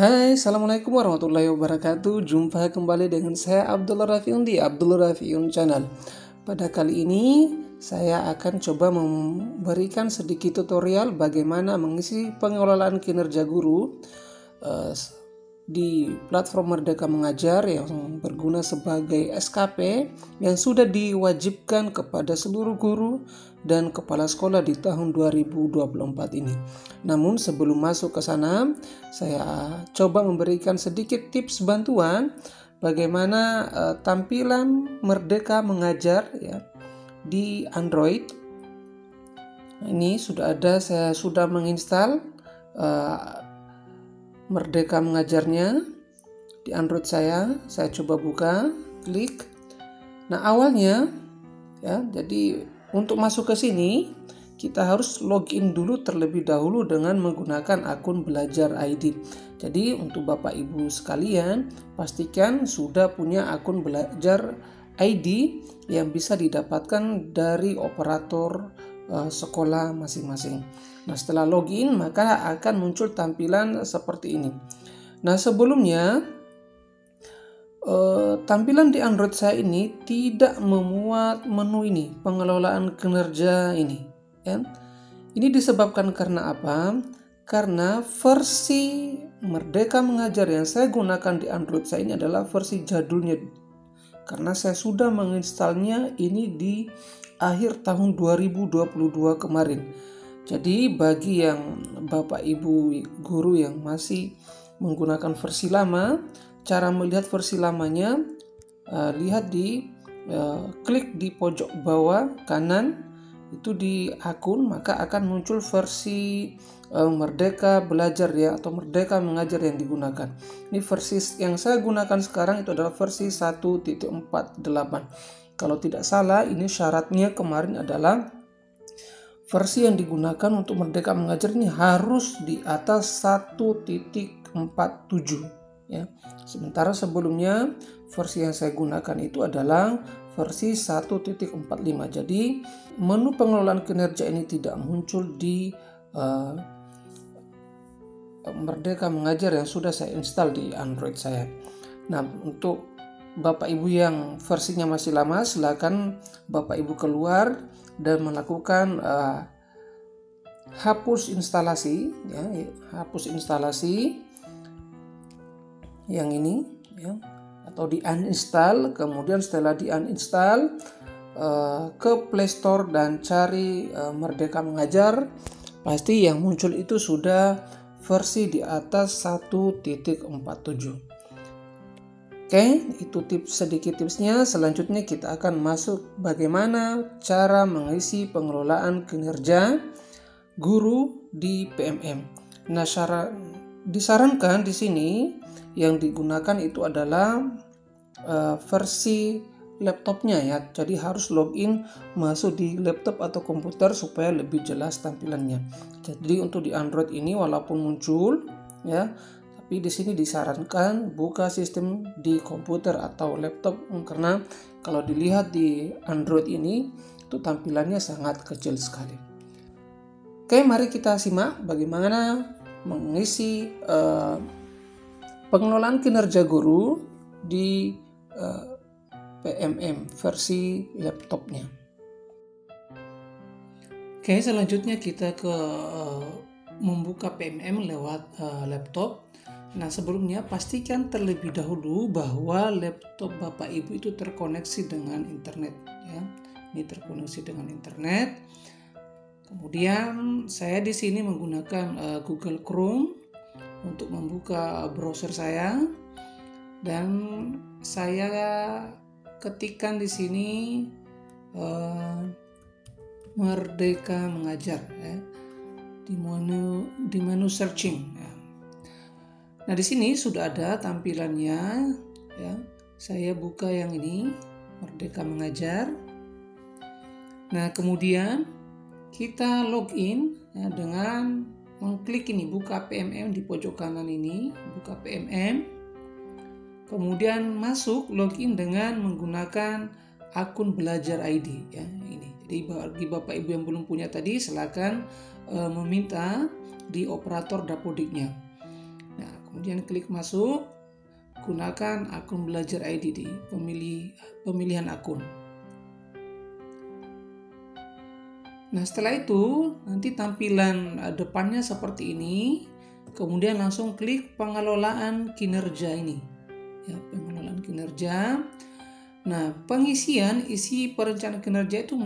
Hai, Assalamualaikum warahmatullahi wabarakatuh. Jumpa kembali dengan saya Abdullah Rafiun di Abdullah Rafiun Channel. Pada kali ini saya akan coba memberikan sedikit tutorial bagaimana mengisi pengelolaan kinerja guru di platform Merdeka Mengajar yang berguna sebagai SKP yang sudah diwajibkan kepada seluruh guru dan kepala sekolah di tahun 2024 ini. Namun sebelum masuk ke sana, saya coba memberikan sedikit tips bantuan bagaimana tampilan Merdeka Mengajar ya di Android. Ini sudah ada, saya sudah menginstal Merdeka Mengajarnya di Android saya coba buka, klik. Nah, awalnya ya, jadi untuk masuk ke sini kita harus login dulu terlebih dahulu dengan menggunakan akun Belajar ID. Jadi untuk Bapak Ibu sekalian, pastikan sudah punya akun Belajar ID yang bisa didapatkan dari operator sekolah masing-masing. Nah, setelah login maka akan muncul tampilan seperti ini. Nah, sebelumnya tampilan di Android saya ini tidak memuat menu ini, pengelolaan kinerja ini ya. Ini disebabkan karena apa? Karena versi Merdeka Mengajar yang saya gunakan di Android saya ini adalah versi jadulnya, karena saya sudah menginstalnya ini di akhir tahun 2022 kemarin. Jadi bagi yang Bapak Ibu guru yang masih menggunakan versi lama, cara melihat versi lamanya, lihat di klik di pojok bawah kanan itu di akun, maka akan muncul versi Merdeka Belajar ya, atau Merdeka Mengajar yang digunakan. Ini versi yang saya gunakan sekarang itu adalah versi 1.48. Kalau tidak salah, ini syaratnya kemarin adalah versi yang digunakan untuk Merdeka Mengajar ini harus di atas 1.47 ya. Sementara sebelumnya versi yang saya gunakan itu adalah versi 1.45. Jadi menu pengelolaan kinerja ini tidak muncul di Merdeka Mengajar yang sudah saya install di Android saya. Nah, untuk Bapak Ibu yang versinya masih lama, silakan Bapak Ibu keluar dan melakukan hapus instalasi ya, hapus instalasi yang ini ya, atau di uninstall. Kemudian setelah di uninstall ke Play Store dan cari Merdeka Mengajar, pasti yang muncul itu sudah versi di atas 1.47. Oke, itu sedikit tipsnya. Selanjutnya kita akan masuk bagaimana cara mengisi pengelolaan kinerja guru di PMM. Nah, disarankan di sini yang digunakan itu adalah versi laptopnya ya. Jadi harus login masuk di laptop atau komputer supaya lebih jelas tampilannya. Jadi untuk di Android ini walaupun muncul ya, tapi di sini disarankan buka sistem di komputer atau laptop, karena kalau dilihat di Android ini itu tampilannya sangat kecil sekali. Oke, mari kita simak bagaimana mengisi pengelolaan kinerja guru di PMM versi laptopnya. Oke, selanjutnya kita ke membuka PMM lewat laptop. Nah, sebelumnya pastikan terlebih dahulu bahwa laptop Bapak Ibu itu terkoneksi dengan internet ya. Ini terkoneksi dengan internet. Kemudian saya di sini menggunakan Google Chrome untuk membuka browser saya, dan saya ketikkan di sini Merdeka Mengajar ya, di menu searching ya. Nah, di sini sudah ada tampilannya ya. Saya buka yang ini, Merdeka Mengajar. Nah, kemudian kita login ya, dengan mengklik ini, buka PMM di pojok kanan ini, buka PMM. Kemudian masuk login dengan menggunakan akun Belajar ID ya, ini. Jadi bagi Bapak Ibu yang belum punya tadi, silakan meminta di operator Dapodiknya. Nah, kemudian klik masuk, gunakan akun belajar ID di pemilihan akun. Nah, setelah itu nanti tampilan depannya seperti ini. Kemudian langsung klik pengelolaan kinerja ini. Ya, pengelolaan kinerja. Nah, pengisian isi perencanaan kinerja itu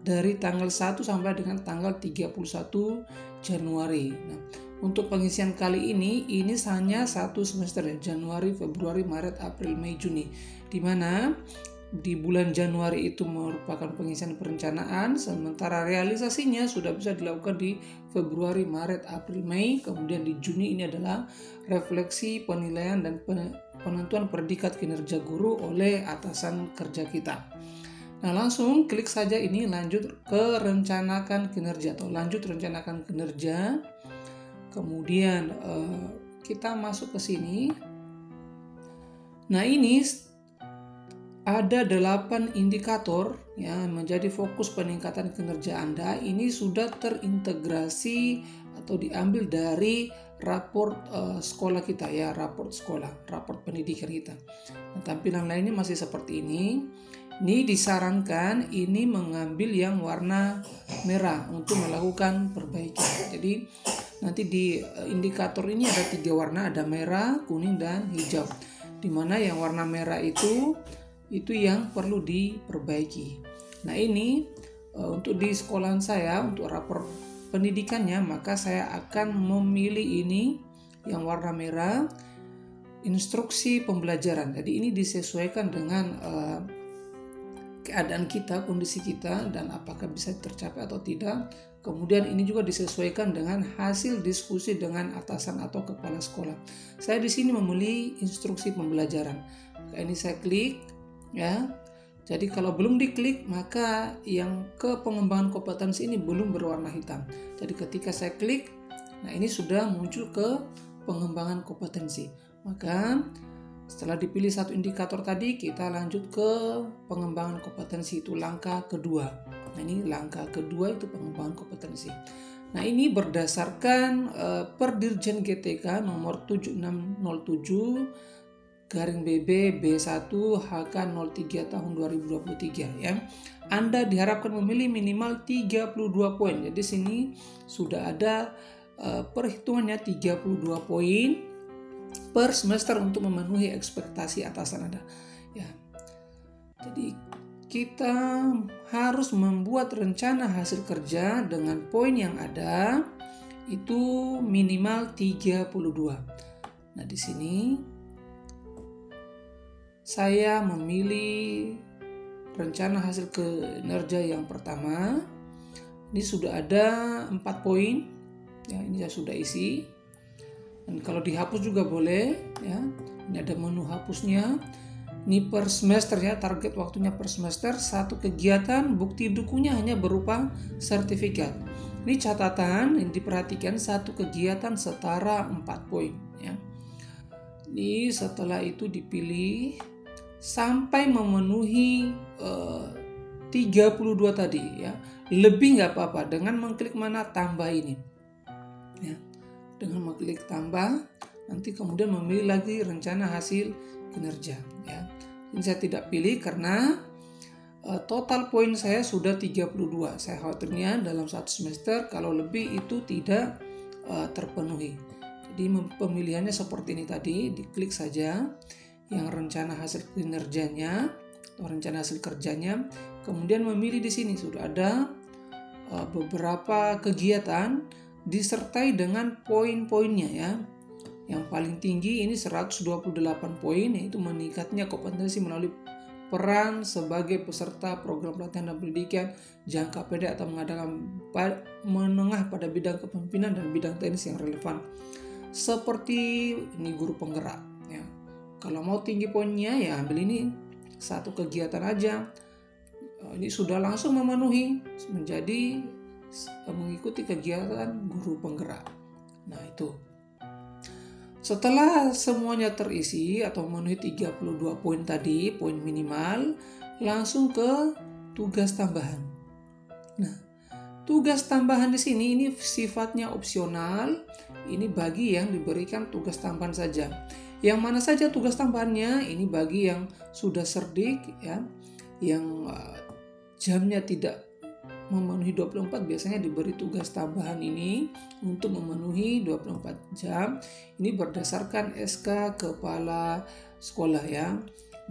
dari tanggal 1 sampai dengan tanggal 31 Januari. Nah, untuk pengisian kali ini hanya 1 semester ya, Januari, Februari, Maret, April, Mei, Juni. Di mana di bulan Januari itu merupakan pengisian perencanaan, sementara realisasinya sudah bisa dilakukan di Februari, Maret, April, Mei. Kemudian di Juni ini adalah refleksi, penilaian, dan penentuan predikat kinerja guru oleh atasan kerja kita. Nah, langsung klik saja ini lanjut ke rencanakan kinerja atau lanjut rencanakan kinerja. Kemudian kita masuk ke sini. Nah, ini ada 8 indikator yang menjadi fokus peningkatan kinerja Anda. Ini sudah terintegrasi atau diambil dari raport sekolah kita ya, raport sekolah, raport pendidikan kita. Nah, tampilan lainnya masih seperti ini. Ini disarankan ini mengambil yang warna merah untuk melakukan perbaikan. Jadi nanti di indikator ini ada 3 warna, ada merah, kuning, dan hijau. Di mana yang warna merah itu yang perlu diperbaiki. Nah, ini untuk di sekolahan saya, untuk rapor pendidikannya, maka saya akan memilih ini yang warna merah, instruksi pembelajaran. Jadi ini disesuaikan dengan keadaan kita, kondisi kita, dan apakah bisa tercapai atau tidak. Kemudian ini juga disesuaikan dengan hasil diskusi dengan atasan atau kepala sekolah. Saya di sini memilih instruksi pembelajaran. Maka ini saya klik ya. Jadi kalau belum diklik maka yang ke pengembangan kompetensi ini belum berwarna hitam. Jadi ketika saya klik, nah ini sudah muncul ke pengembangan kompetensi. Maka setelah dipilih satu indikator tadi, kita lanjut ke pengembangan kompetensi, itu langkah kedua. Nah, ini langkah kedua itu pengembangan kompetensi. Nah, ini berdasarkan Perdirjen GTK nomor 7607 /BB B1 HK 03 tahun 2023 ya. Anda diharapkan memilih minimal 32 poin. Jadi sini sudah ada perhitungannya 32 poin per semester untuk memenuhi ekspektasi atasan Anda. Ya. Jadi kita harus membuat rencana hasil kerja dengan poin yang ada itu minimal 32. Nah, di sini saya memilih rencana hasil kinerja yang pertama. Ini sudah ada 4 poin. Ya, ini saya sudah isi. Dan kalau dihapus juga boleh ya. Ini ada menu hapusnya. Ini per semester ya, target waktunya per semester. Satu kegiatan, bukti dukunya hanya berupa sertifikat. Ini catatan yang diperhatikan, satu kegiatan setara 4 poin ya. Ini setelah itu dipilih sampai memenuhi 32 tadi ya. Lebih nggak apa-apa dengan mengklik mana tambah ini ya. Dengan mengklik tambah, nanti kemudian memilih lagi rencana hasil kinerja ya. Ini saya tidak pilih karena total poin saya sudah 32. Saya khawatirnya dalam satu semester kalau lebih itu tidak terpenuhi. Jadi pemilihannya seperti ini tadi, diklik saja yang rencana hasil kinerjanya atau rencana hasil kerjanya, kemudian memilih di sini sudah ada beberapa kegiatan disertai dengan poin-poinnya ya. Yang paling tinggi ini 128 poin, yaitu meningkatnya kompetensi melalui peran sebagai peserta program pelatihan dan pendidikan jangka pendek atau mengadakan menengah pada bidang kepemimpinan dan bidang teknis yang relevan. Seperti ini guru penggerak ya. Kalau mau tinggi poinnya ya ambil ini satu kegiatan aja. Ini sudah langsung memenuhi menjadi mengikuti kegiatan guru penggerak. Nah, itu. Setelah semuanya terisi atau memenuhi 32 poin tadi, poin minimal, langsung ke tugas tambahan. Nah, tugas tambahan di sini ini sifatnya opsional. ini bagi yang diberikan tugas tambahan saja. Yang mana saja tugas tambahannya? Ini bagi yang sudah cerdik ya, yang jamnya tidak memenuhi 24 biasanya diberi tugas tambahan ini untuk memenuhi 24 jam. Ini berdasarkan SK kepala sekolah ya.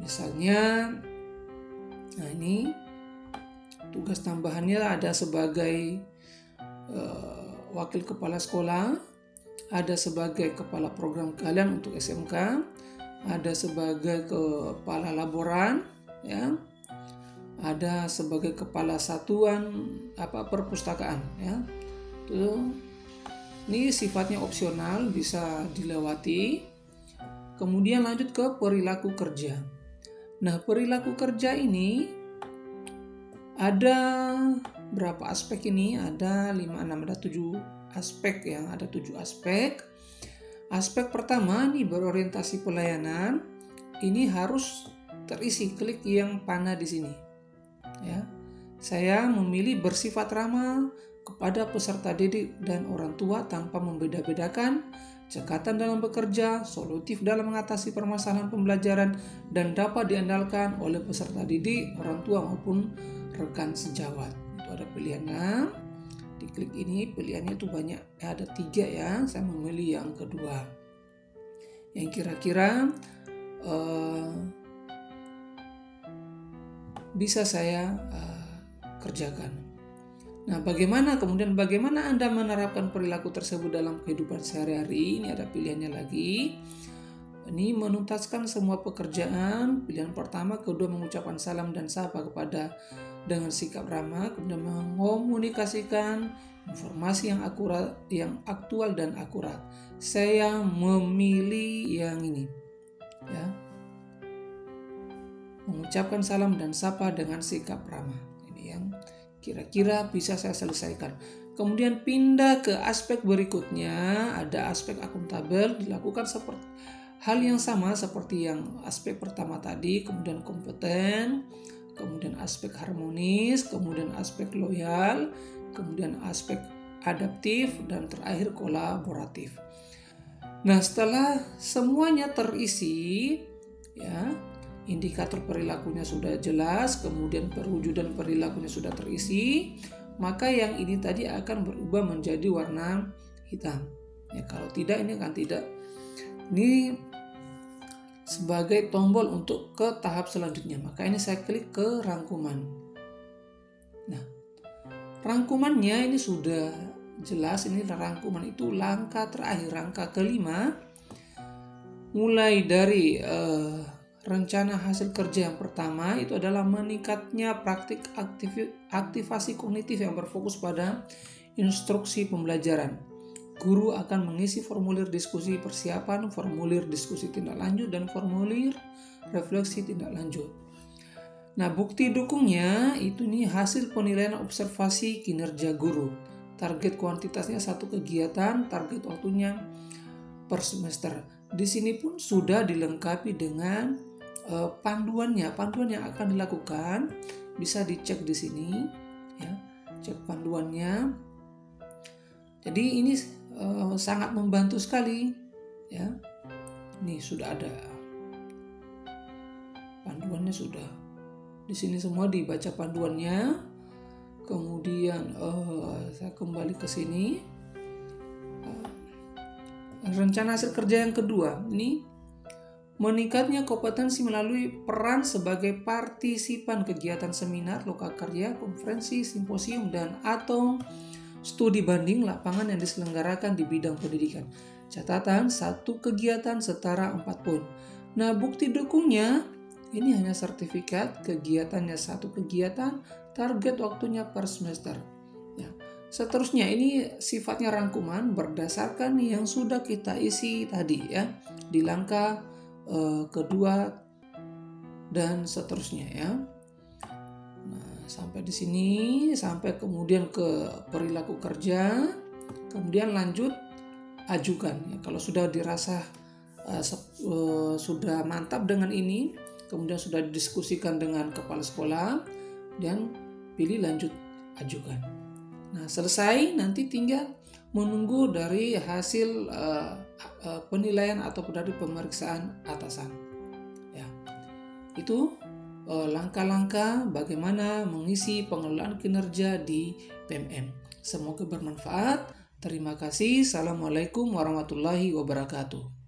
Misalnya, nah ini tugas tambahannya ada sebagai wakil kepala sekolah, ada sebagai kepala program kalian untuk SMK, ada sebagai kepala laboran ya, ada sebagai kepala satuan perpustakaan ya. Ini sifatnya opsional, bisa dilewati. Kemudian lanjut ke perilaku kerja. Nah, perilaku kerja ini ada berapa aspek ini? Ada 5, 6, ada 7 aspek ya, ada 7 aspek. Aspek pertama nih berorientasi pelayanan. Ini harus terisi, klik yang panah di sini. Ya. Saya memilih bersifat ramah kepada peserta didik dan orang tua tanpa membeda-bedakan, cekatan dalam bekerja, solutif dalam mengatasi permasalahan pembelajaran, dan dapat diandalkan oleh peserta didik, orang tua maupun rekan sejawat. Itu ada pilihannya. Diklik ini, pilihannya itu banyak, ada 3 ya. Saya memilih yang kedua, yang kira-kira bisa saya kerjakan. Nah, bagaimana Anda menerapkan perilaku tersebut dalam kehidupan sehari-hari? Ini ada pilihannya lagi. Ini menuntaskan semua pekerjaan. Pilihan pertama, kedua mengucapkan salam dan sapa kepada dengan sikap ramah, kemudian mengomunikasikan informasi yang akurat, yang aktual dan akurat. Saya memilih yang ini. Ya. Mengucapkan salam dan sapa dengan sikap ramah. Ini yang kira-kira bisa saya selesaikan. Kemudian pindah ke aspek berikutnya, ada aspek akuntabel, dilakukan seperti hal yang sama seperti yang aspek pertama tadi, kemudian kompeten, kemudian aspek harmonis, kemudian aspek loyal, kemudian aspek adaptif, dan terakhir kolaboratif. Nah, setelah semuanya terisi, ya, indikator perilakunya sudah jelas, kemudian perwujudan perilakunya sudah terisi, maka yang ini tadi akan berubah menjadi warna hitam. Ya, kalau tidak, ini akan tidak. Ini sebagai tombol untuk ke tahap selanjutnya. Maka ini saya klik ke rangkuman. Nah, rangkumannya ini sudah jelas. Ini rangkuman itu langkah terakhir, langkah kelima. Mulai dari rencana hasil kerja yang pertama itu adalah meningkatnya praktik aktivasi kognitif yang berfokus pada instruksi pembelajaran. Guru akan mengisi formulir diskusi persiapan, formulir diskusi tindak lanjut, dan formulir refleksi tindak lanjut. Nah, bukti dukungnya itu nih hasil penilaian observasi kinerja guru. Target kuantitasnya 1 kegiatan, target waktunya per semester. Di sini pun sudah dilengkapi dengan panduan yang akan dilakukan, bisa dicek di sini ya, cek panduannya. Jadi ini sangat membantu sekali ya. Ini sudah ada panduannya, sudah di sini semua dibaca panduannya. Kemudian saya kembali ke sini, rencana hasil kerja yang kedua ini meningkatnya kompetensi melalui peran sebagai partisipan kegiatan seminar, lokakarya, konferensi, simposium, dan atau studi banding lapangan yang diselenggarakan di bidang pendidikan. Catatan, 1 kegiatan setara 4 poin. Nah, bukti dukungnya ini hanya sertifikat, kegiatannya 1 kegiatan, target waktunya per semester. Ya. Seterusnya ini sifatnya rangkuman berdasarkan yang sudah kita isi tadi ya, di langkah kedua dan seterusnya ya. Nah, sampai di sini, sampai kemudian ke perilaku kerja, kemudian lanjut ajukan ya. Kalau sudah dirasa sudah mantap dengan ini, kemudian sudah didiskusikan dengan kepala sekolah, dan pilih lanjut ajukan. Nah, selesai, nanti tinggal menunggu dari hasil penilaian atau dari pemeriksaan atasan. Ya, itu langkah-langkah bagaimana mengisi pengelolaan kinerja di PMM. Semoga bermanfaat. Terima kasih. Assalamualaikum warahmatullahi wabarakatuh.